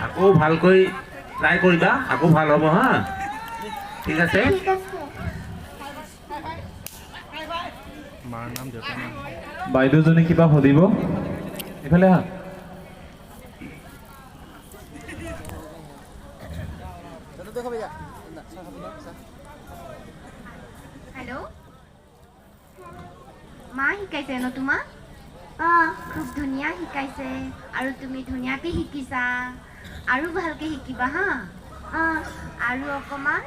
আকৌ ভালকৈ ট্ৰাই কৰিবা, আকৌ ভাল হ'ব হা। ঠিক আছে। বাইদেউজনী কিবা সুধিব, ইফালে হা। हेलो মা শিকাইছে ন তোমাক? খুব ধুনীয়া শিকাইছে আৰু তুমি ধুনীয়াকৈ শিকিছা আৰু ভালকৈ শিকিবা হা। আৰু অকণমান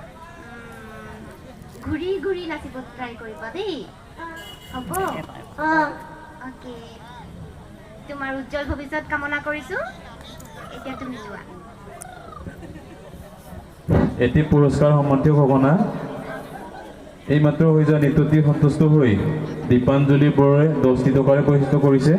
ঘূৰি ঘূৰি নাচিব ট্ৰাই কৰিবা দেই, হ'ব? অ'কে, তোমাৰ উজ্জ্বল ভৱিষ্যত কামনা কৰিছোঁ। এতিয়া তুমি যোৱা। এটি পুৰস্কাৰ সম্মানীয় ঘটনা এইমাত্ৰ হৈ যোৱা নৃত্যটি সন্তুষ্ট হৈ দীপাঞ্জলি বৰুৱাই 10 টকাৰে পৰিচিত কৰিছে।